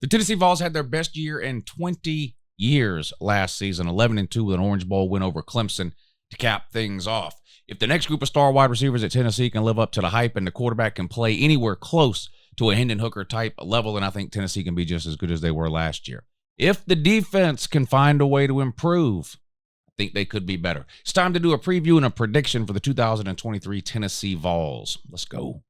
The Tennessee Vols had their best year in 20 years last season, 11-2 with an Orange Bowl win over Clemson to cap things off. If the next group of star wide receivers at Tennessee can live up to the hype and the quarterback can play anywhere close to a Hendon Hooker type level, then I think Tennessee can be just as good as they were last year. If the defense can find a way to improve, I think they could be better. It's time to do a preview and a prediction for the 2023 Tennessee Vols. Let's go.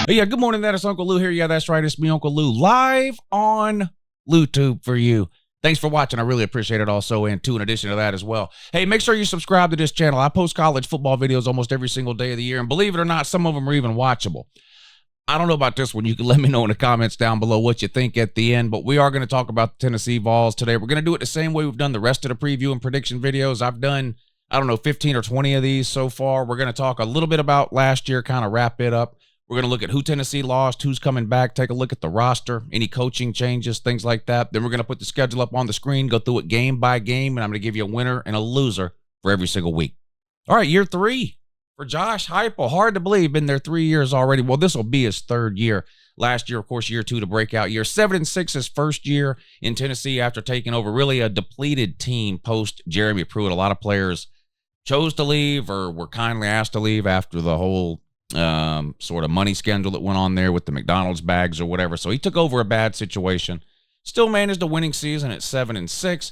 Hey, yeah, good morning. That is Uncle Lou here. Yeah, that's right. It's me, Uncle Lou, live on YouTube for you. Thanks for watching. I really appreciate it also, and in addition to that as well. Hey, make sure you subscribe to this channel. I post college football videos almost every single day of the year, and believe it or not, some of them are even watchable. I don't know about this one. You can let me know in the comments down below what you think at the end, but we are going to talk about the Tennessee Vols today. We're going to do it the same way we've done the rest of the preview and prediction videos. I've done, 15 or 20 of these so far. We're going to talk a little bit about last year, kind of wrap it up. We're going to look at who Tennessee lost, who's coming back, take a look at the roster, any coaching changes, things like that. Then we're going to put the schedule up on the screen, go through it game by game, and I'm going to give you a winner and a loser for every single week. All right, year 3 for Josh Heupel. Hard to believe, been there 3 years already. Well, this will be his 3rd year. Last year, of course, year 2, the breakout year. 7-6 his first year in Tennessee after taking over really a depleted team post Jeremy Pruitt. A lot of players chose to leave or were kindly asked to leave after the whole sort of money scandal that went on there with the McDonald's bags or whatever. So he took over a bad situation. Still managed a winning season at 7-6,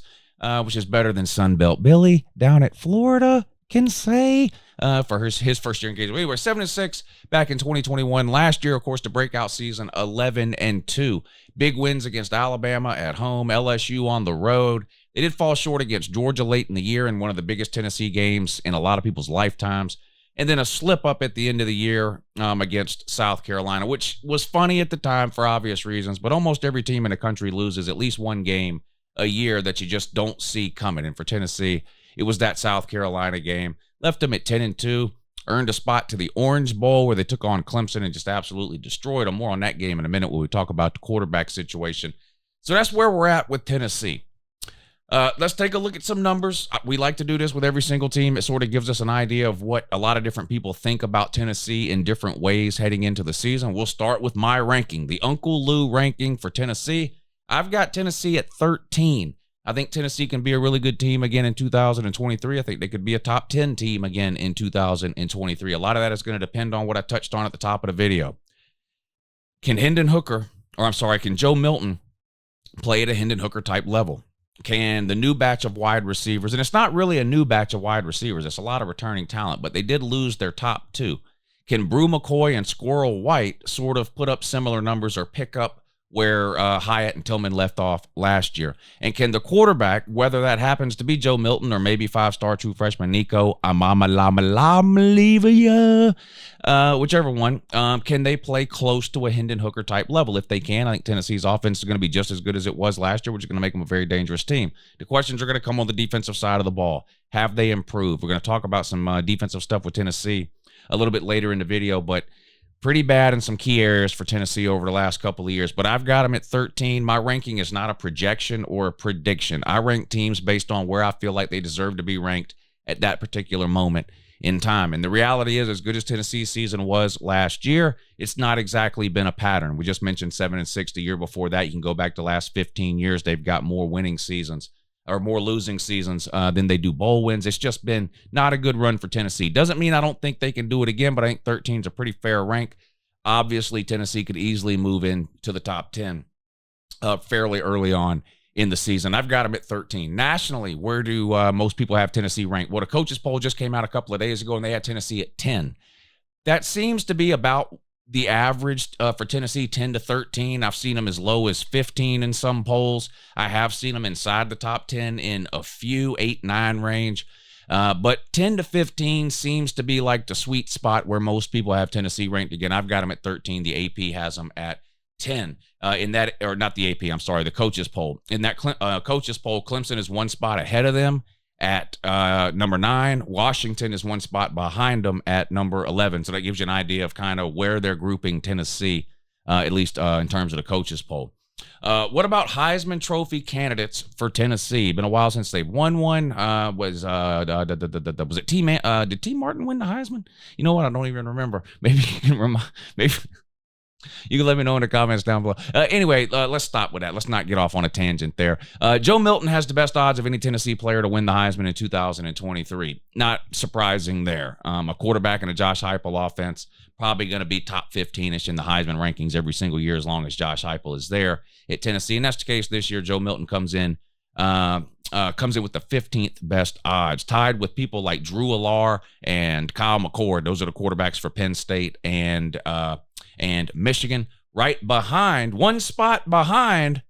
which is better than Sunbelt Billy down at Florida can say for his first year engagement. Anyway, 7-6 back in 2021. Last year, of course, the breakout season, 11-2. Big wins against Alabama at home, LSU on the road. They did fall short against Georgia late in the year in one of the biggest Tennessee games in a lot of people's lifetimes. And then a slip up at the end of the year against South Carolina, which was funny at the time for obvious reasons, but almost every team in the country loses at least one game a year that you just don't see coming. And for Tennessee, it was that South Carolina game. Left them at 10-2, earned a spot to the Orange Bowl where they took on Clemson and just absolutely destroyed them. More on that game in a minute when we talk about the quarterback situation. So that's where we're at with Tennessee. Let's take a look at some numbers. We like to do this with every single team. It sort of gives us an idea of what a lot of different people think about Tennessee in different ways heading into the season. We'll start with my ranking, the Uncle Lou ranking for Tennessee. I've got Tennessee at 13. I think Tennessee can be a really good team again in 2023. I think they could be a top 10 team again in 2023. A lot of that is going to depend on what I touched on at the top of the video. Can Joe Milton play at a Hendon Hooker type level? Can the new batch of wide receivers, and it's not really a new batch of wide receivers, it's a lot of returning talent, but they did lose their top 2. Can Brew McCoy and Squirrel White sort of put up similar numbers or pick up where Hyatt and Tillman left off last year? And can the quarterback, whether that happens to be Joe Milton or maybe 5-star true freshman Nico whichever one, can they play close to a Hendon Hooker type level? If they can, I think Tennessee's offense is going to be just as good as it was last year, which is going to make them a very dangerous team. The questions are going to come on the defensive side of the ball. Have they improved? We're going to talk about some defensive stuff with Tennessee a little bit later in the video, but pretty bad in some key areas for Tennessee over the last couple of years, but I've got them at 13. My ranking is not a projection or a prediction. I rank teams based on where I feel like they deserve to be ranked at that particular moment in time. And the reality is, as good as Tennessee's season was last year, it's not exactly been a pattern. We just mentioned 7-6 the year before that. You can go back to the last 15 years. They've got more winning seasons or more losing seasons than they do bowl wins. It's just been not a good run for Tennessee. Doesn't mean I don't think they can do it again, but I think 13 is a pretty fair rank. Obviously, Tennessee could easily move into the top 10 fairly early on in the season. I've got them at 13. Nationally, where do most people have Tennessee ranked? Well, the coaches poll just came out a couple of days ago, and they had Tennessee at 10. That seems to be about the average for Tennessee, 10-13. I've seen them as low as 15 in some polls. I have seen them inside the top 10 in a few, 8-9 range. But 10-15 seems to be like the sweet spot where most people have Tennessee ranked. Again, I've got them at 13. The AP has them at 10. The coaches poll. In that coaches poll, Clemson is one spot ahead of them at number 9. Washington is one spot behind them at number 11. So that gives you an idea of kind of where they're grouping Tennessee, at least in terms of the coaches poll. What about Heisman Trophy candidates for Tennessee? Been a while since they've won one. Was it T Man? Did T Martin win the Heisman? You know what? I don't even remember. Maybe you can remind. Maybe you can let me know in the comments down below. Anyway, let's stop with that. Let's not get off on a tangent there. Joe Milton has the best odds of any Tennessee player to win the Heisman in 2023. Not surprising there. A quarterback in a Josh Heupel offense, probably going to be top 15-ish in the Heisman rankings every single year as long as Josh Heupel is there at Tennessee. And that's the case this year. Joe Milton comes in with the 15th best odds, tied with people like Drew Allar and Kyle McCord. Those are the quarterbacks for Penn State and Michigan, right behind, one spot behind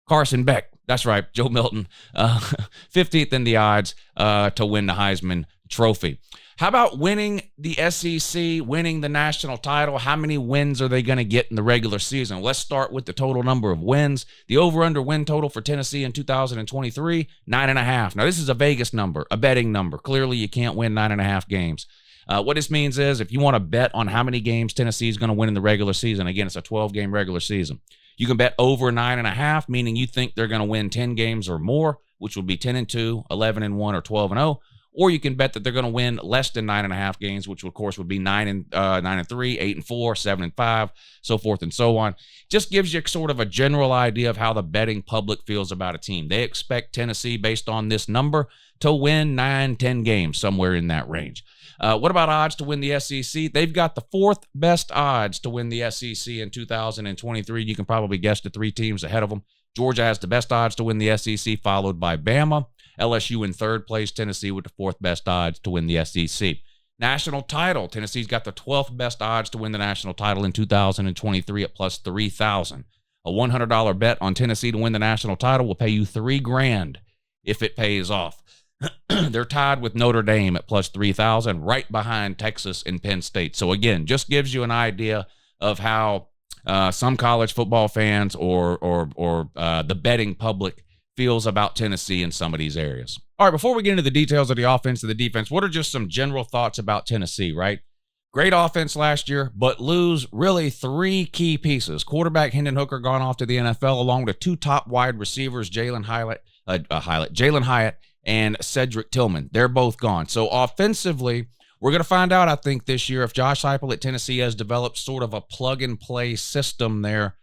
Carson Beck. That's right, Joe Milton, 15th in the odds to win the Heisman Trophy. How about winning the SEC, winning the national title? How many wins are they going to get in the regular season? Let's start with the total number of wins. The over-under win total for Tennessee in 2023, 9.5. Now, this is a Vegas number, a betting number. Clearly, you can't win 9.5 games. What this means is if you want to bet on how many games Tennessee is going to win in the regular season, again, it's a 12-game regular season. You can bet over 9.5, meaning you think they're going to win 10 games or more, which would be 10-2, 11-1, or 12-0. Or you can bet that they're going to win less than 9.5 games, which of course would be 9-3, 8-4, 7-5, so forth and so on. Just gives you sort of a general idea of how the betting public feels about a team. They expect Tennessee, based on this number, to win 9-10 games, somewhere in that range. What about odds to win the SEC? They've got the 4th best odds to win the SEC in 2023. You can probably guess the 3 teams ahead of them. Georgia has the best odds to win the SEC, followed by Bama. LSU in 3rd place, Tennessee with the 4th best odds to win the SEC. National title, Tennessee's got the 12th best odds to win the national title in 2023 at plus 3,000. A $100 bet on Tennessee to win the national title will pay you $3,000 if it pays off. They're tied with Notre Dame at plus 3,000, right behind Texas and Penn State. So again, just gives you an idea of how some college football fans or the betting public feels about Tennessee in some of these areas. All right, before we get into the details of the offense and the defense, what are just some general thoughts about Tennessee, right? Great offense last year, but lose really 3 key pieces. Quarterback Hendon Hooker gone off to the NFL, along with 2 top wide receivers, Jalen Hyatt and Cedric Tillman. They're both gone. So offensively, we're going to find out, I think, this year if Josh Heupel at Tennessee has developed sort of a plug-and-play system there,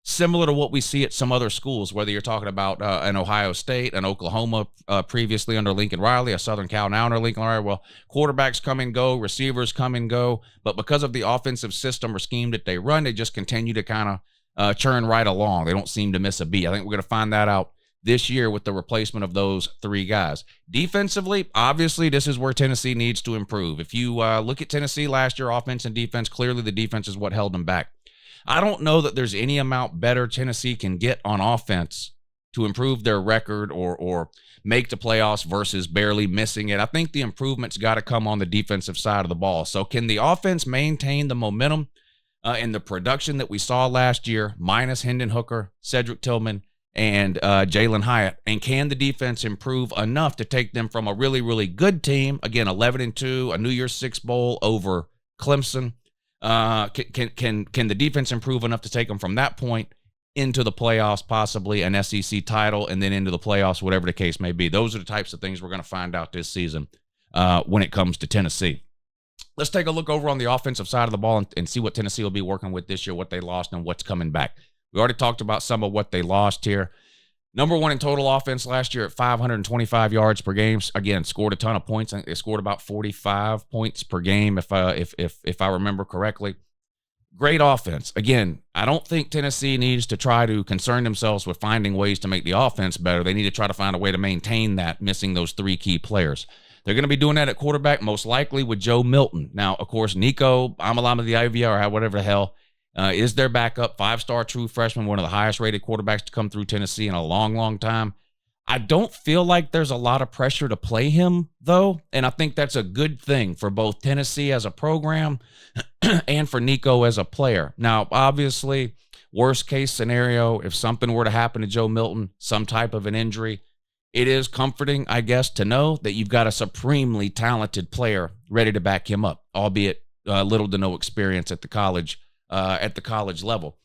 similar to what we see at some other schools, whether you're talking about an Ohio State, an Oklahoma previously under Lincoln Riley, a Southern Cal now under Lincoln Riley. Well, quarterbacks come and go, receivers come and go, but because of the offensive system or scheme that they run, they just continue to kind of churn right along. They don't seem to miss a beat. I think we're going to find that out this year with the replacement of those 3 guys. Defensively, obviously, this is where Tennessee needs to improve. If you look at Tennessee last year, offense and defense, clearly the defense is what held them back. I don't know that there's any amount better Tennessee can get on offense to improve their record or make the playoffs versus barely missing it. I think the improvement's got to come on the defensive side of the ball. So can the offense maintain the momentum and the production that we saw last year, minus Hendon Hooker, Cedric Tillman, and Jalen Hyatt? And can the defense improve enough to take them from a really, really good team, again, 11-2, a New Year's Six bowl over Clemson? Can the defense improve enough to take them from that point into the playoffs, possibly an SEC title, and then into the playoffs, whatever the case may be? Those are the types of things we're going to find out this season when it comes to Tennessee. Let's take a look over on the offensive side of the ball and see what Tennessee will be working with this year, what they lost, and what's coming back. We already talked about some of what they lost here. Number 1 in total offense last year at 525 yards per game. Again, scored a ton of points. They scored about 45 points per game, if I remember correctly. Great offense. Again, I don't think Tennessee needs to try to concern themselves with finding ways to make the offense better. They need to try to find a way to maintain that, missing those 3 key players. They're going to be doing that at quarterback, most likely with Joe Milton. Now, of course, Nico Amalama or whatever the hell, is their backup, 5-star true freshman, one of the highest-rated quarterbacks to come through Tennessee in a long, long time. I don't feel like there's a lot of pressure to play him, though, and I think that's a good thing for both Tennessee as a program and for Nico as a player. Now, obviously, worst-case scenario, if something were to happen to Joe Milton, some type of an injury, it is comforting, I guess, to know that you've got a supremely talented player ready to back him up, albeit little to no experience at the college level.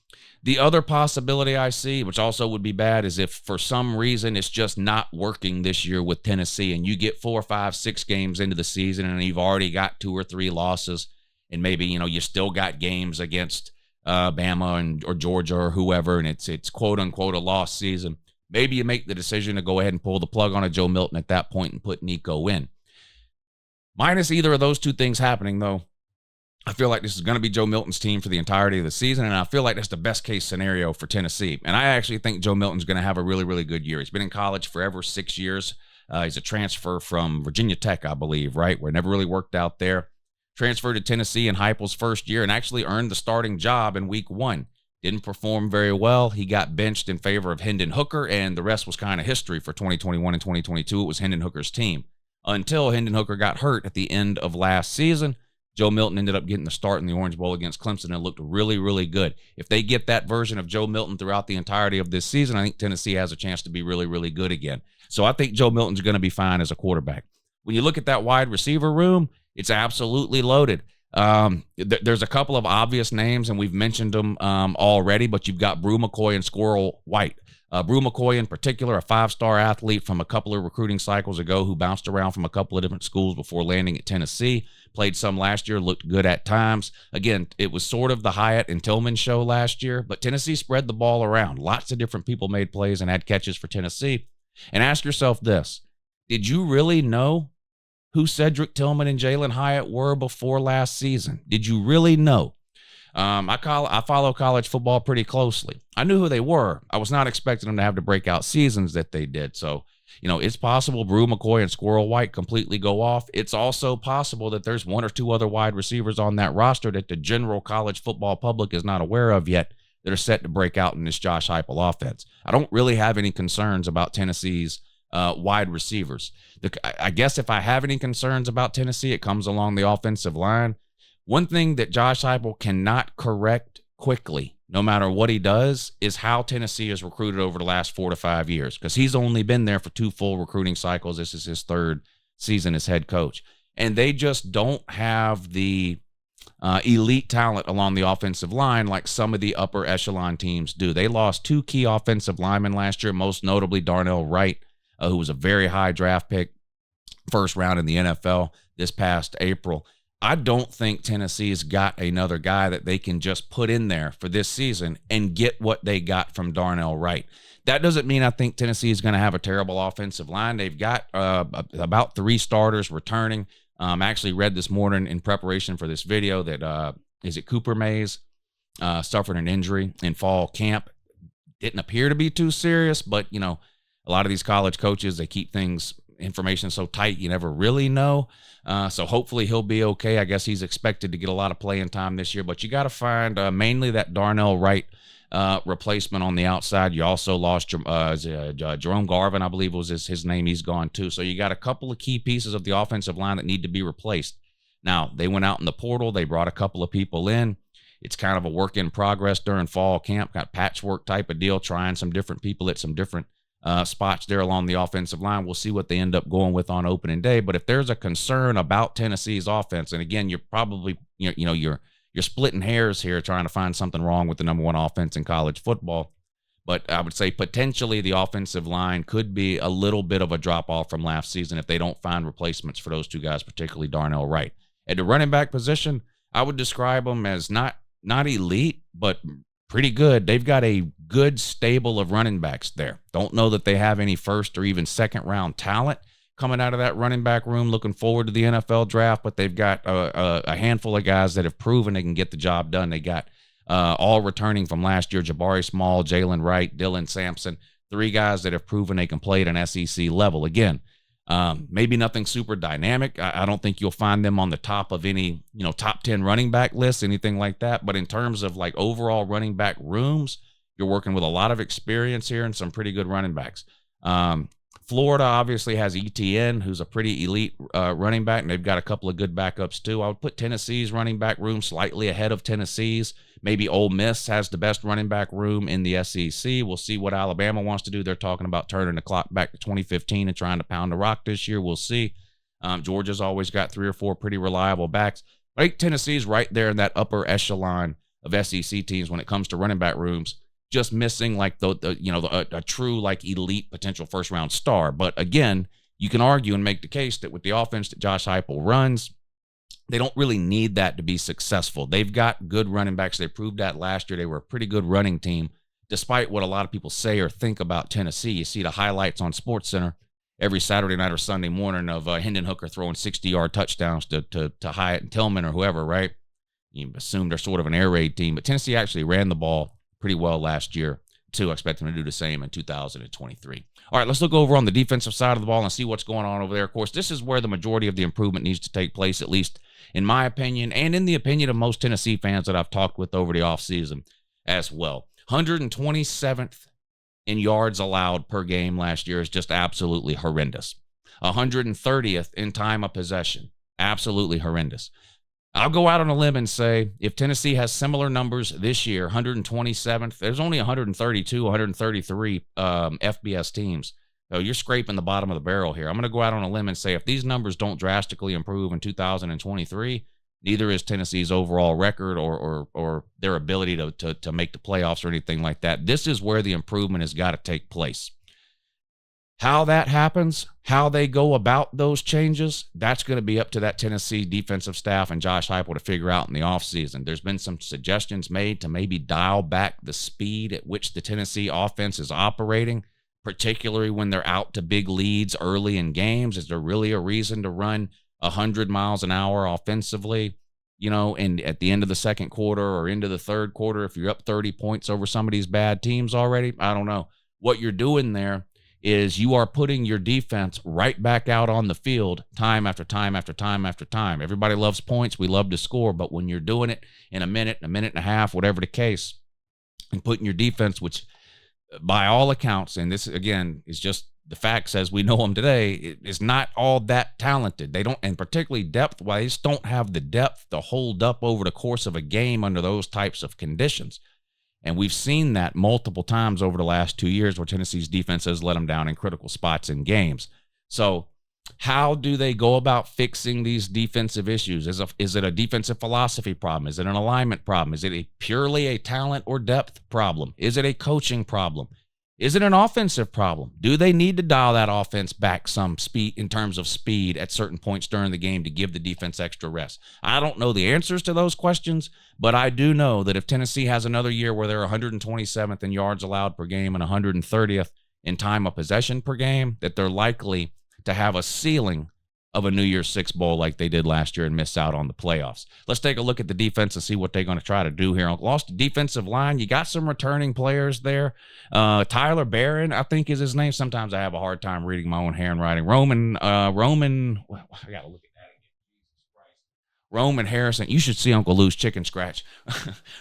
The other possibility I see, which also would be bad, is if for some reason it's just not working this year with Tennessee and you get 4, 5, 6 games into the season and you've already got 2 or 3 losses, and maybe, you still got games against Bama or Georgia or whoever, and it's quote unquote a lost season. Maybe you make the decision to go ahead and pull the plug on a Joe Milton at that point and put Nico in. Minus either of those two things happening, though, I feel like this is going to be Joe Milton's team for the entirety of the season, and I feel like that's the best case scenario for Tennessee. And I actually think Joe Milton's going to have a really, really good year. He's been in college forever, 6 years. He's a transfer from Virginia Tech, I believe, right? Where it never really worked out there. Transferred to Tennessee in Heupel's first year and actually earned the starting job in week 1. Didn't perform very well. He got benched in favor of Hendon Hooker, and the rest was kind of history for 2021 and 2022. It was Hendon Hooker's team until Hendon Hooker got hurt at the end of last season. Joe Milton ended up getting the start in the Orange Bowl against Clemson and looked really, really good. If they get that version of Joe Milton throughout the entirety of this season, I think Tennessee has a chance to be really, really good again. So I think Joe Milton's going to be fine as a quarterback. When you look at that wide receiver room, it's absolutely loaded. There's a couple of obvious names, and we've mentioned them already, but you've got Brew McCoy and Squirrel White. Brew McCoy in particular, a 5-star athlete from a couple of recruiting cycles ago who bounced around from a couple of different schools before landing at Tennessee. Played some last year, looked good at times. Again, it was sort of the Hyatt and Tillman show last year, but Tennessee spread the ball around. Lots of different people made plays and had catches for Tennessee. And ask yourself this, did you really know who Cedric Tillman and Jalen Hyatt were before last season? Did you really know? I follow college football pretty closely. I knew who they were. I was not expecting them to have the breakout seasons that they did. So, it's possible Brew McCoy and Squirrel White completely go off. It's also possible that there's 1 or 2 other wide receivers on that roster that the general college football public is not aware of yet that are set to break out in this Josh Heupel offense. I don't really have any concerns about Tennessee's wide receivers. I guess if I have any concerns about Tennessee, it comes along the offensive line. One thing that Josh Heupel cannot correct quickly, no matter what he does, is how Tennessee has recruited over the last 4 to 5 years, because he's only been there for 2 full recruiting cycles. This is his 3rd season as head coach. And they just don't have the elite talent along the offensive line like some of the upper echelon teams do. They lost 2 key offensive linemen last year, most notably Darnell Wright, who was a very high draft pick, 1st round in the NFL this past April. I don't think Tennessee's got another guy that they can just put in there for this season and get what they got from Darnell Wright. That doesn't mean I think Tennessee is going to have a terrible offensive line. They've got about 3 starters returning. I actually read this morning in preparation for this video that Cooper Mays suffered an injury in fall camp. Didn't appear to be too serious, but, a lot of these college coaches, they keep information so tight you never really know. So hopefully he'll be okay. I guess he's expected to get a lot of playing time this year, but you got to find mainly that Darnell Wright replacement on the outside. You also lost Jerome Garvin, I believe was his name. He's gone too. So you got a couple of key pieces of the offensive line that need to be replaced. Now, they went out in the portal. They brought a couple of people in. It's kind of a work in progress during fall camp, got patchwork type of deal, trying some different people at some different spots there along the offensive line. We'll see what they end up going with on opening day. But if there's a concern about Tennessee's offense, and again, you're probably you're splitting hairs here trying to find something wrong with the number 1 offense in college football. But I would say potentially the offensive line could be a little bit of a drop off from last season if they don't find replacements for those 2 guys, particularly Darnell Wright. At the running back position, I would describe them as not elite, but pretty good. They've got a good stable of running backs there. Don't know that they have any 1st or even 2nd round talent coming out of that running back room. Looking forward to the NFL draft, but they've got a handful of guys that have proven they can get the job done. They got all returning from last year: Jabari Small, Jalen Wright, Dylan Sampson, 3 guys that have proven they can play at an SEC level. Again, maybe nothing super dynamic. I don't think you'll find them on the top of any, top 10 running back lists, anything like that. But in terms of like overall running back rooms, you're working with a lot of experience here and some pretty good running backs. Florida obviously has ETN, who's a pretty elite running back, and they've got a couple of good backups too. I would put Tennessee's running back room slightly ahead of Tennessee's. Maybe Ole Miss has the best running back room in the SEC. We'll see what Alabama wants to do. They're talking about turning the clock back to 2015 and trying to pound the rock this year. We'll see. Georgia's always got 3 or 4 pretty reliable backs. I think Tennessee's right there in that upper echelon of SEC teams when it comes to running back rooms, just missing like a true like elite potential first round star. But again, you can argue and make the case that with the offense that Josh Heupel runs, they don't really need that to be successful. They've got good running backs. They proved that last year. They were a pretty good running team, despite what a lot of people say or think about Tennessee. You see the highlights on SportsCenter every Saturday night or Sunday morning of Hendon Hooker throwing 60-yard touchdowns to Hyatt and Tillman or whoever, right? You assume they're sort of an air raid team, but Tennessee actually ran the ball pretty well last year, too. I expect them to do the same in 2023. All right, let's look over on the defensive side of the ball and see what's going on over there. Of course, this is where the majority of the improvement needs to take place, at least in my opinion, and in the opinion of most Tennessee fans that I've talked with over the offseason as well. 127th in yards allowed per game last year is just absolutely horrendous. 130th in time of possession, absolutely horrendous. I'll go out on a limb and say if Tennessee has similar numbers this year, 127th, there's only 132, 133 FBS teams. So you're scraping the bottom of the barrel here. I'm going to go out on a limb and say if these numbers don't drastically improve in 2023, neither is Tennessee's overall record or their ability to make the playoffs or anything like that. This is where the improvement has got to take place. How that happens, how they go about those changes, that's going to be up to that Tennessee defensive staff and Josh Heupel to figure out in the offseason. There's been some suggestions made to maybe dial back the speed at which the Tennessee offense is operating, particularly when they're out to big leads early in games. Is there really a reason to run 100 miles an hour offensively, and at the end of the second quarter or into the third quarter, if you're up 30 points over some of these bad teams already? I don't know. What you're doing there is you are putting your defense right back out on the field time after time after time after time. Everybody loves points. We love to score. But when you're doing it in a minute and a half, whatever the case, and putting your defense, which by all accounts, and this, again, is just the facts as we know them today, is not all that talented. They don't, and particularly depth-wise, don't have the depth to hold up over the course of a game under those types of conditions. And we've seen that multiple times over the last 2 years where Tennessee's defense has let them down in critical spots in games. So how do they go about fixing these defensive issues? Is it a defensive philosophy problem? Is it an alignment problem? Is it purely a talent or depth problem? Is it a coaching problem? Is it an offensive problem? Do they need to dial that offense back some speed in terms of speed at certain points during the game to give the defense extra rest? I don't know the answers to those questions, but I do know that if Tennessee has another year where they're 127th in yards allowed per game and 130th in time of possession per game, that they're likely to have a ceiling of a New Year's Six bowl like they did last year and miss out on the playoffs. Let's take a look at the defense and see what they're going to try to do here. Lost the defensive line. You got some returning players there. Tyler Barron, I think is his name. Sometimes I have a hard time reading my own handwriting. Roman, I got to look at that again. Jesus Christ. Roman Harrison. You should see Uncle Lou's chicken scratch.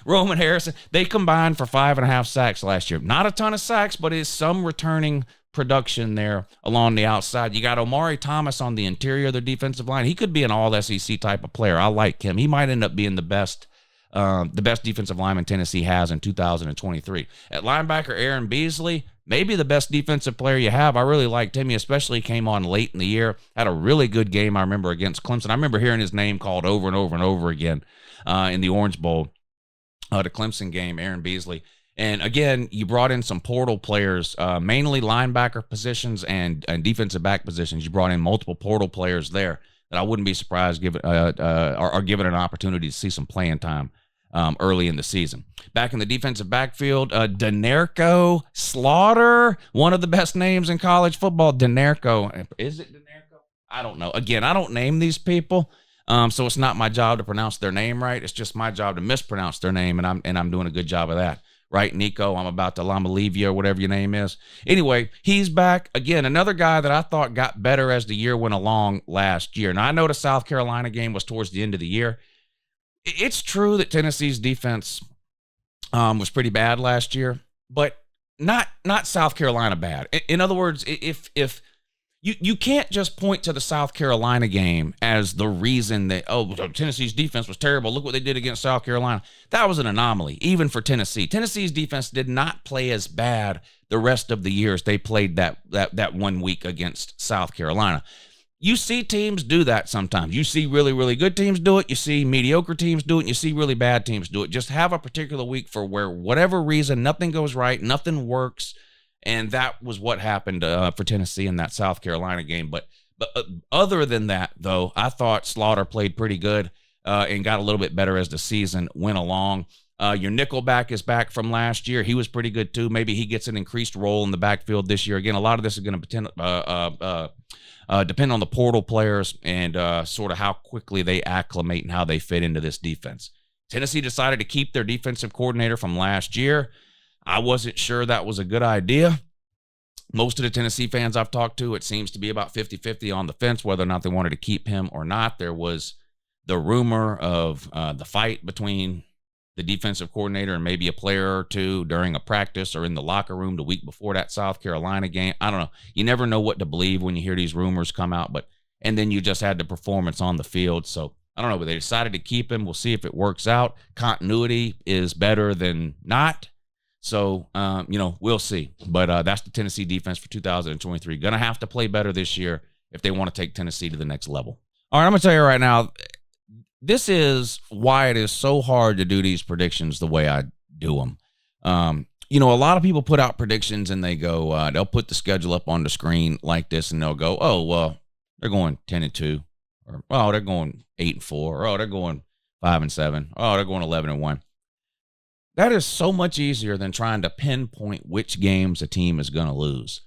Roman Harrison. They combined for 5.5 sacks last year. Not a ton of sacks, but it's some returning production there along the outside. You got Omari Thomas on the interior of the defensive line. He could be an all-SEC type of player. I like him. He might end up being the best defensive lineman Tennessee has in 2023. At linebacker, Aaron Beasley, maybe the best defensive player you have. I really liked him. He especially came on late in the year. Had a really good game, I remember, against Clemson. I remember hearing his name called over and over and over again in the Orange Bowl, the Clemson game, Aaron Beasley. And again, you brought in some portal players, mainly linebacker positions and defensive back positions. You brought in multiple portal players there that I wouldn't be surprised given an opportunity to see some playing time early in the season. Back in the defensive backfield, Denerco Slaughter, one of the best names in college football. Denerco, is it Denerco? I don't know. Again, I don't name these people. So it's not my job to pronounce their name right. It's just my job to mispronounce their name, and I'm doing a good job of that. Right, Nico? I'm about to Lamalivia or whatever your name is. Anyway, he's back. Again, another guy that I thought got better as the year went along last year. Now, I know the South Carolina game was towards the end of the year. It's true that Tennessee's defense was pretty bad last year, but not South Carolina bad. In other words, if you can't just point to the South Carolina game as the reason that, Tennessee's defense was terrible. Look what they did against South Carolina. That was an anomaly, even for Tennessee. Tennessee's defense did not play as bad the rest of the years they played that 1 week against South Carolina. You see teams do that sometimes. You see really, really good teams do it. You see mediocre teams do it. And you see really bad teams do it. Just have a particular week for where whatever reason, nothing goes right, nothing works. And that was what happened for Tennessee in that South Carolina game. But other than that, though, I thought Slaughter played pretty good and got a little bit better as the season went along. Your nickelback is back from last year. He was pretty good, too. Maybe he gets an increased role in the backfield this year. Again, a lot of this is going to depend on the portal players and sort of how quickly they acclimate and how they fit into this defense. Tennessee decided to keep their defensive coordinator from last year. I wasn't sure that was a good idea. Most of the Tennessee fans I've talked to, it seems to be about 50-50 on the fence whether or not they wanted to keep him or not. There was the rumor of the fight between the defensive coordinator and maybe a player or two during a practice or in the locker room the week before that South Carolina game. I don't know. You never know what to believe when you hear these rumors come out, and then you just had the performance on the field. So I don't know, but they decided to keep him. We'll see if it works out. Continuity is better than not. So, we'll see. But that's the Tennessee defense for 2023. Going to have to play better this year if they want to take Tennessee to the next level. All right, I'm going to tell you right now, this is why it is so hard to do these predictions the way I do them. A lot of people put out predictions and they go, they'll put the schedule up on the screen like this and they'll go, oh, well, they're going 10-2, or oh, they're going 8-4, or oh, they're going 5-7, oh, they're going 11-1. That is so much easier than trying to pinpoint which games a team is going to lose.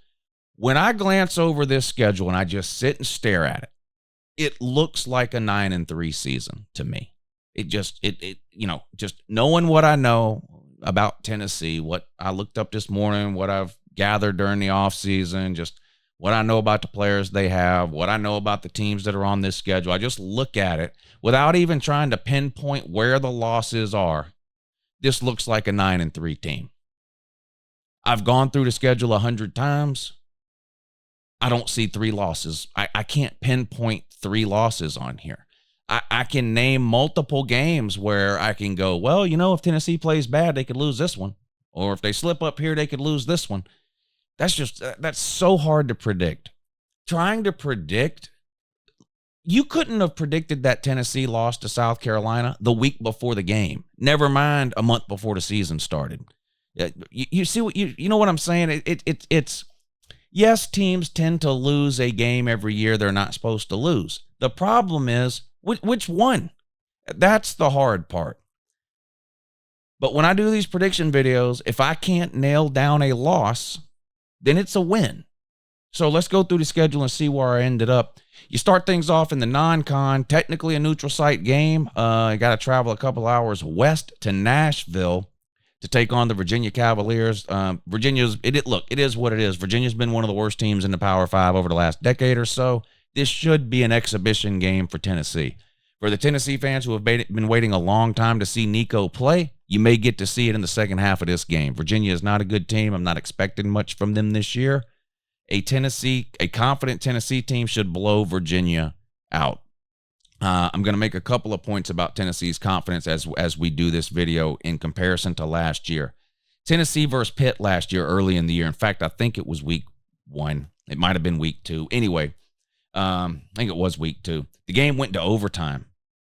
When I glance over this schedule and I just sit and stare at it, it looks like a 9-3 season to me. Just knowing what I know about Tennessee, what I looked up this morning, what I've gathered during the offseason, just what I know about the players they have, what I know about the teams that are on this schedule. I just look at it without even trying to pinpoint where the losses are. This looks like a 9-3 team. I've gone through the schedule 100 times. I don't see 3 losses. I can't pinpoint 3 losses on here. I can name multiple games where I can go, well, if Tennessee plays bad, they could lose this one. Or if they slip up here, they could lose this one. That's so hard to predict. Trying to predict, you couldn't have predicted that Tennessee lost to South Carolina the week before the game. Never mind a month before the season started. You see what you know what I'm saying? It's yes, teams tend to lose a game every year they're not supposed to lose. The problem is, which one? That's the hard part. But when I do these prediction videos, if I can't nail down a loss, then it's a win. So let's go through the schedule and see where I ended up. You start things off in the non-con, technically a neutral site game. You got to travel a couple hours west to Nashville to take on the Virginia Cavaliers. It is what it is. Virginia's been one of the worst teams in the Power 5 over the last decade or so. This should be an exhibition game for Tennessee. For the Tennessee fans who have been waiting a long time to see Nico play, you may get to see it in the second half of this game. Virginia is not a good team. I'm not expecting much from them this year. A confident Tennessee team should blow Virginia out. I'm going to make a couple of points about Tennessee's confidence as we do this video in comparison to last year. Tennessee versus Pitt last year, early in the year. In fact, I think it was week 1. It might have been week 2. Anyway, I think it was week 2. The game went to overtime.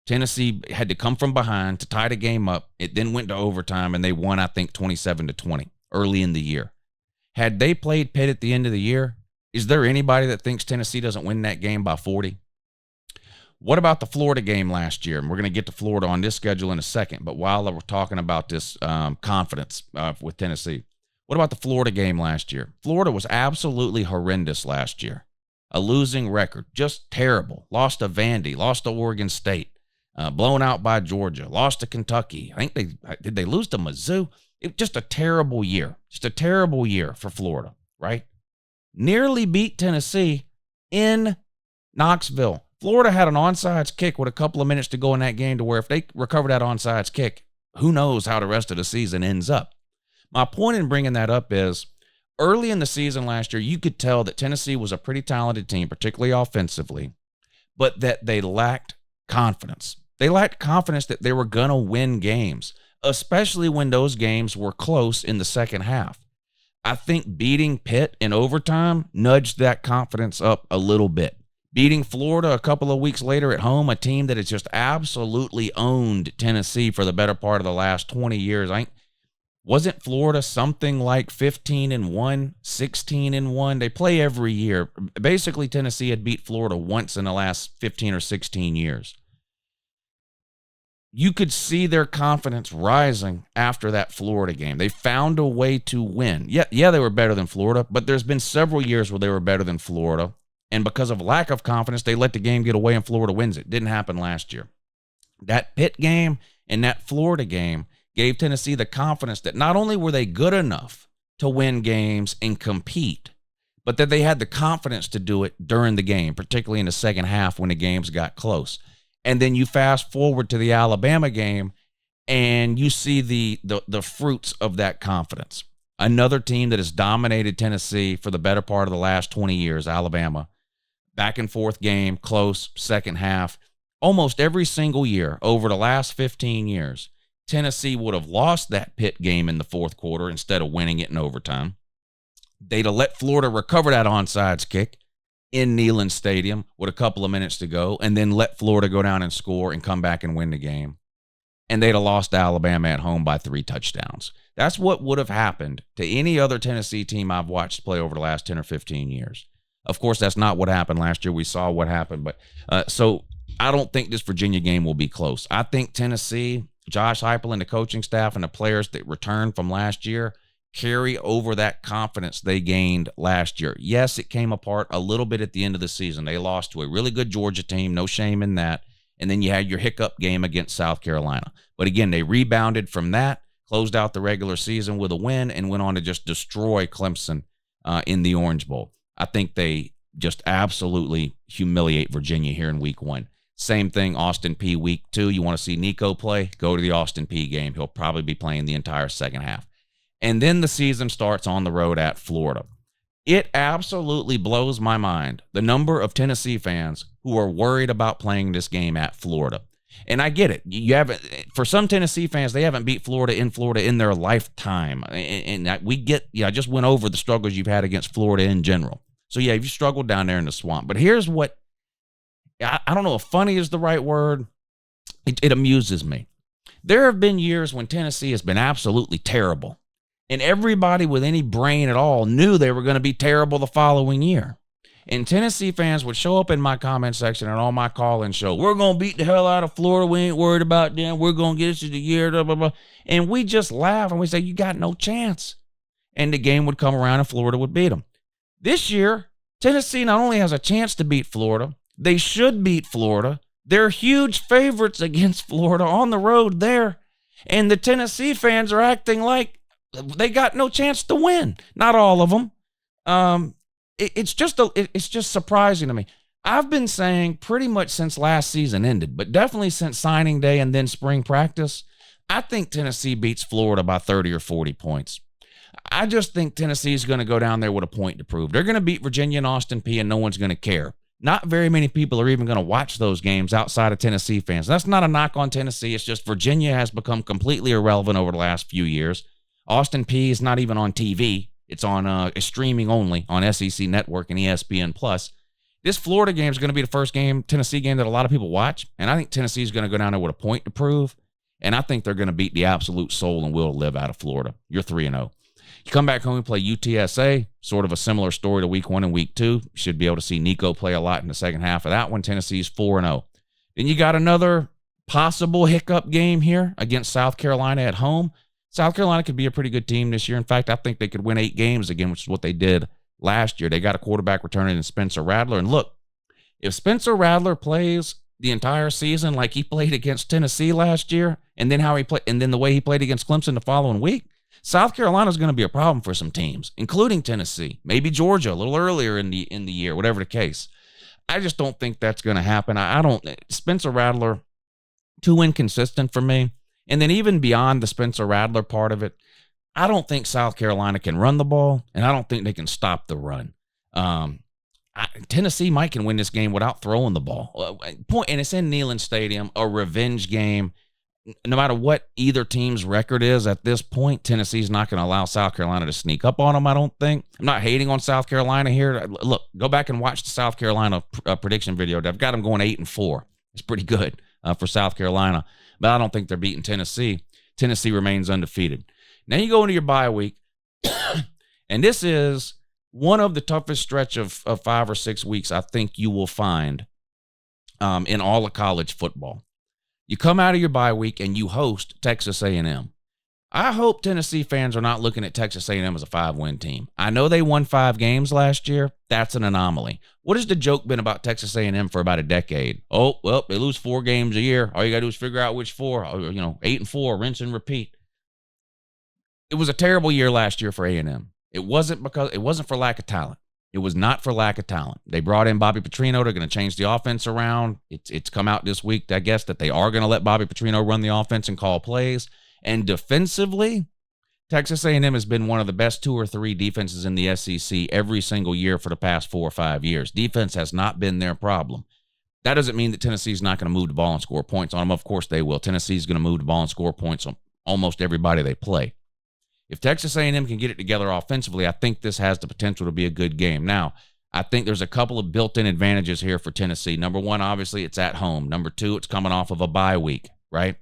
Tennessee had to come from behind to tie the game up. It then went to overtime, and they won, I think, 27-20 early in the year. Had they played Pitt at the end of the year, is there anybody that thinks Tennessee doesn't win that game by 40? What about the Florida game last year? And we're going to get to Florida on this schedule in a second. But while we're talking about this confidence with Tennessee, what about the Florida game last year? Florida was absolutely horrendous last year. A losing record, just terrible. Lost to Vandy, lost to Oregon State, blown out by Georgia, lost to Kentucky. I think did they lose to Mizzou? Just a terrible year. Just a terrible year for Florida, right? Nearly beat Tennessee in Knoxville. Florida had an onside kick with a couple of minutes to go in that game to where if they recover that onside kick, who knows how the rest of the season ends up. My point in bringing that up is early in the season last year, you could tell that Tennessee was a pretty talented team, particularly offensively, but that they lacked confidence. They lacked confidence that they were going to win games, especially when those games were close in the second half. I think beating Pitt in overtime nudged that confidence up a little bit. beating Florida a couple of weeks later at home, a team that has just absolutely owned Tennessee for the better part of the last 20 years. Wasn't Florida something like 15-1, 16-1? They play every year. Basically, Tennessee had beat Florida once in the last 15 or 16 years. You could see their confidence rising after that Florida game. They found a way to win. Yeah, they were better than Florida, but there's been several years where they were better than Florida. And because of lack of confidence, they let the game get away and Florida wins it. Didn't happen last year. That Pitt game and that Florida game gave Tennessee the confidence that not only were they good enough to win games and compete, but that they had the confidence to do it during the game, particularly in the second half when the games got close. And then you fast forward to the Alabama game, and you see the fruits of that confidence. Another team that has dominated Tennessee for the better part of the last 20 years, Alabama. Back and forth game, close, second half. Almost every single year over the last 15 years, Tennessee would have lost that Pitt game in the fourth quarter instead of winning it in overtime. They'd have let Florida recover that onside kick in Neyland Stadium with a couple of minutes to go, and then let Florida go down and score and come back and win the game. And they'd have lost Alabama at home by 3 touchdowns. That's what would have happened to any other Tennessee team I've watched play over the last 10 or 15 years. Of course, that's not what happened last year. We saw what happened. But so I don't think this Virginia game will be close. I think Tennessee, Josh Heupel and the coaching staff and the players that returned from last year carry over that confidence they gained last year. Yes, it came apart a little bit at the end of the season. They lost to a really good Georgia team, no shame in that. And then you had your hiccup game against South Carolina. But again, they rebounded from that, closed out the regular season with a win, and went on to just destroy Clemson in the Orange Bowl. I think they just absolutely humiliate Virginia here in week 1. Same thing, Austin Peay week 2. You want to see Nico play? Go to the Austin Peay game. He'll probably be playing the entire second half. And then the season starts on the road at Florida. It absolutely blows my mind, the number of Tennessee fans who are worried about playing this game at Florida. And I get it. You haven't, for some Tennessee fans, they haven't beat Florida in their lifetime. And we get, I just went over the struggles you've had against Florida in general. So, yeah, you've struggled down there in the swamp. But here's what, I don't know if funny is the right word. It amuses me. There have been years when Tennessee has been absolutely terrible. And everybody with any brain at all knew they were going to be terrible the following year. And Tennessee fans would show up in my comment section and on my call-in show. We're going to beat the hell out of Florida. We ain't worried about them. We're going to get us to the year. Blah, blah, blah. And we just laugh and we say, you got no chance. And the game would come around and Florida would beat them. This year, Tennessee not only has a chance to beat Florida, they should beat Florida. They're huge favorites against Florida on the road there. And the Tennessee fans are acting like they got no chance to win. Not all of them. It's just surprising to me. I've been saying pretty much since last season ended, but definitely since signing day and then spring practice, I think Tennessee beats Florida by 30 or 40 points. I just think Tennessee is going to go down there with a point to prove. They're going to beat Virginia and Austin Peay, and no one's going to care. Not very many people are even going to watch those games outside of Tennessee fans. That's not a knock on Tennessee. It's just Virginia has become completely irrelevant over the last few years. Austin Peay is not even on TV. It's on streaming only on SEC Network and ESPN+. This Florida game is going to be the first Tennessee game that a lot of people watch, and I think Tennessee is going to go down there with a point to prove, and I think they're going to beat the absolute soul and will live out of Florida. You're 3-0. You come back home and play UTSA, sort of a similar story to week 1 and week 2. You should be able to see Nico play a lot in the second half of that one. Tennessee's 4-0. Then you got another possible hiccup game here against South Carolina at home. South Carolina could be a pretty good team this year. In fact, I think they could win 8 games again, which is what they did last year. They got a quarterback returning in Spencer Rattler. And look, if Spencer Rattler plays the entire season like he played against Tennessee last year, and then the way he played against Clemson the following week, South Carolina is going to be a problem for some teams, including Tennessee, maybe Georgia a little earlier in the year, whatever the case. I just don't think that's going to happen. Spencer Rattler, too inconsistent for me. And then even beyond the Spencer Rattler part of it, I don't think South Carolina can run the ball, and I don't think they can stop the run. Tennessee might can win this game without throwing the ball. And it's in Neyland Stadium, a revenge game. no matter what either team's record is at this point, Tennessee's not going to allow South Carolina to sneak up on them, I don't think. I'm not hating on South Carolina here. Look, go back and watch the South Carolina prediction video. I've got them going 8-4. It's pretty good for South Carolina, but I don't think they're beating Tennessee. Tennessee remains undefeated. Now you go into your bye week, and this is one of the toughest stretch of 5 or 6 weeks I think you will find in all of college football. You come out of your bye week and you host Texas A&M. I hope Tennessee fans are not looking at Texas A&M as a 5-win team. I know they won 5 games last year. That's an anomaly. What has the joke been about Texas A&M for about a decade? Oh, well, they lose 4 games a year. All you got to do is figure out which 4. 8-4, rinse and repeat. It was a terrible year last year for A&M. It wasn't for lack of talent. It was not for lack of talent. They brought in Bobby Petrino. They're going to change the offense around. It's come out this week, I guess, that they are going to let Bobby Petrino run the offense and call plays. And defensively, Texas A&M has been one of the best 2 or 3 defenses in the SEC every single year for the past 4 or 5 years. Defense has not been their problem. That doesn't mean that Tennessee's not going to move the ball and score points on them. Of course they will. Tennessee's going to move the ball and score points on almost everybody they play. If Texas A&M can get it together offensively, I think this has the potential to be a good game. Now, I think there's a couple of built-in advantages here for Tennessee. Number 1, obviously, it's at home. Number 2, it's coming off of a bye week, right?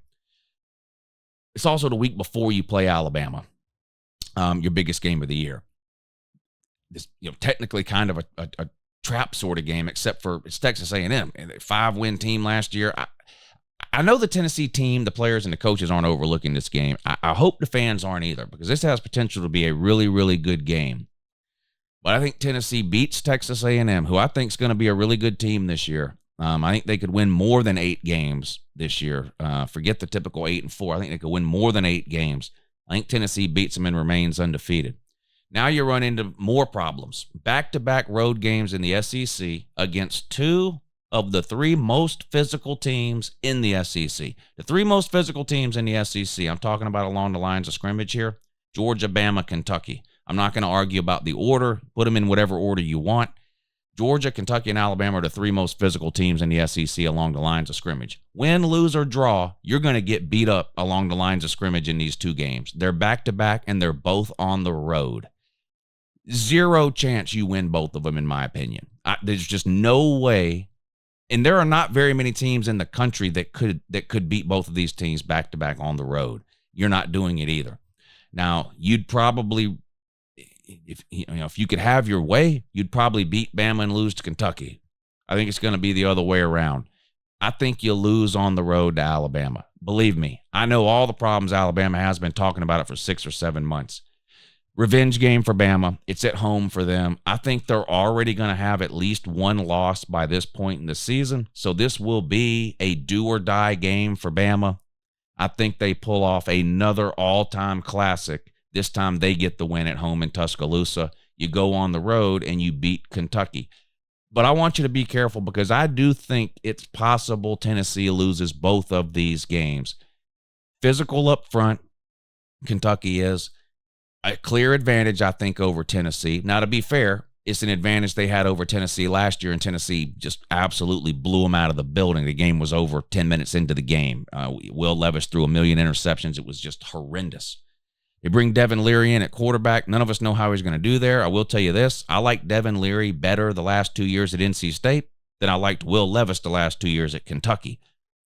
It's also the week before you play Alabama, your biggest game of the year. This, technically kind of a trap sort of game, except for it's Texas A&M. A 5-win team last year. I know the Tennessee team, the players and the coaches aren't overlooking this game. I hope the fans aren't either, because this has potential to be a really, really good game. But I think Tennessee beats Texas A&M, who I think is going to be a really good team this year. I think they could win more than 8 games this year. Forget the typical 8-4. I think they could win more than 8 games. I think Tennessee beats them and remains undefeated. Now you run into more problems. Back-to-back road games in the SEC against 2 of the 3 most physical teams in the SEC. The 3 most physical teams in the SEC, I'm talking about along the lines of scrimmage here, Georgia, Bama, Kentucky. I'm not going to argue about the order. Put them in whatever order you want. Georgia, Kentucky, and Alabama are the 3 most physical teams in the SEC along the lines of scrimmage. Win, lose, or draw, you're going to get beat up along the lines of scrimmage in these 2 games. They're back-to-back, and they're both on the road. 0 chance you win both of them, in my opinion. There's just no way. And there are not very many teams in the country that could beat both of these teams back-to-back on the road. You're not doing it either. Now, you'd probably, if you could have your way, you'd probably beat Bama and lose to Kentucky. I think it's going to be the other way around. I think you'll lose on the road to Alabama. Believe me, I know all the problems Alabama has. Been talking about it for 6 or 7 months. Revenge game for Bama. It's at home for them. I think they're already going to have at least 1 loss by this point in the season. So this will be a do-or-die game for Bama. I think they pull off another all-time classic. This time they get the win at home in Tuscaloosa. You go on the road and you beat Kentucky. But I want you to be careful, because I do think it's possible Tennessee loses both of these games. Physical up front, Kentucky is. A clear advantage, I think, over Tennessee. Now, to be fair, it's an advantage they had over Tennessee last year, and Tennessee just absolutely blew them out of the building. The game was over 10 minutes into the game. Will Levis threw 1 million interceptions. It was just horrendous. They bring Devin Leary in at quarterback. None of us know how he's going to do there. I will tell you this. I like Devin Leary better the last 2 years at NC State than I liked Will Levis the last 2 years at Kentucky.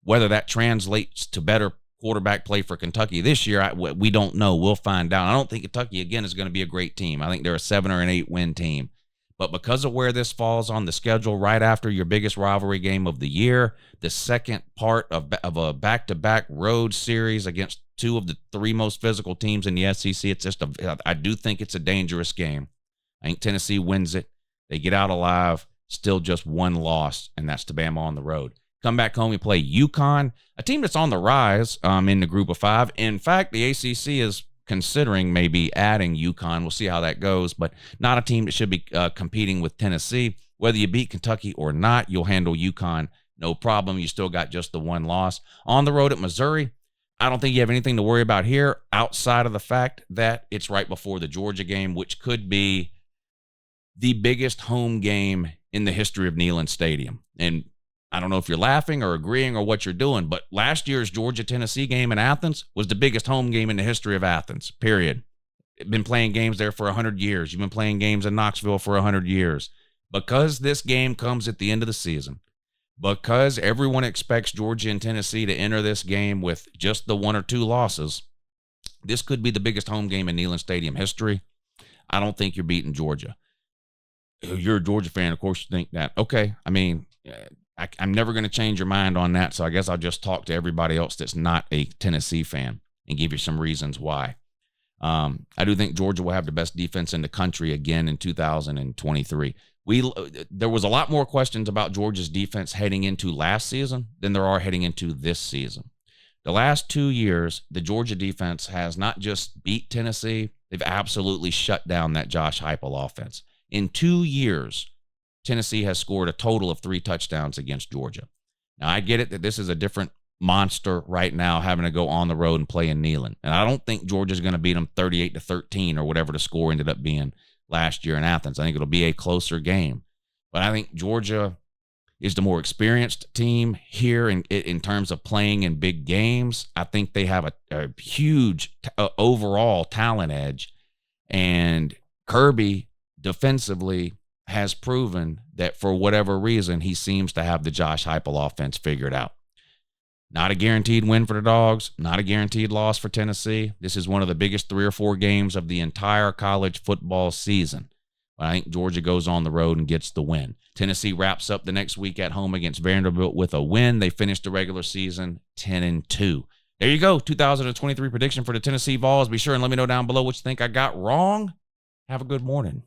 Whether that translates to better quarterback play for Kentucky this year, we don't know. We'll find out. I don't think Kentucky, again, is going to be a great team. I think they're a 7 or an 8 win team. But because of where this falls on the schedule, right after your biggest rivalry game of the year, the second part of a back-to-back road series against 2 of the 3 most physical teams in the SEC, I do think it's a dangerous game. I think Tennessee wins it. They get out alive, still just 1 loss, and that's to Bama on the road. Come back home, we play UConn, a team that's on the rise in the group of 5. In fact, the ACC is considering maybe adding UConn. We'll see how that goes, but not a team that should be competing with Tennessee. Whether you beat Kentucky or not, you'll handle UConn, no problem. You still got just the 1 loss. On the road at Missouri, I don't think you have anything to worry about here outside of the fact that it's right before the Georgia game, which could be the biggest home game in the history of Neyland Stadium. And I don't know if you're laughing or agreeing or what you're doing, but last year's Georgia-Tennessee game in Athens was the biggest home game in the history of Athens, period. Been playing games there for 100 years. You've been playing games in Knoxville for 100 years. Because this game comes at the end of the season, because everyone expects Georgia and Tennessee to enter this game with just the 1 or 2 losses, this could be the biggest home game in Neyland Stadium history. I don't think you're beating Georgia. You're a Georgia fan, of course you think that. Okay, I mean, I'm never going to change your mind on that, so I guess I'll just talk to everybody else that's not a Tennessee fan and give you some reasons why. I do think Georgia will have the best defense in the country again in 2023. There was a lot more questions about Georgia's defense heading into last season than there are heading into this season. The last 2 years, the Georgia defense has not just beat Tennessee, they've absolutely shut down that Josh Heupel offense. In 2 years, Tennessee has scored a total of 3 touchdowns against Georgia. Now, I get it that this is a different monster right now having to go on the road and play in Neyland. And I don't think Georgia's going to beat them 38-13 or whatever the score ended up being last year in Athens. I think it'll be a closer game. But I think Georgia is the more experienced team here in terms of playing in big games. I think they have a huge overall talent edge. And Kirby defensively has proven that for whatever reason, he seems to have the Josh Heupel offense figured out. Not a guaranteed win for the Dogs, not a guaranteed loss for Tennessee. This is one of the biggest 3 or 4 games of the entire college football season. But I think Georgia goes on the road and gets the win. Tennessee wraps up the next week at home against Vanderbilt with a win. They finished the regular season 10-2. There you go, 2023 prediction for the Tennessee Vols. Be sure and let me know down below what you think I got wrong. Have a good morning.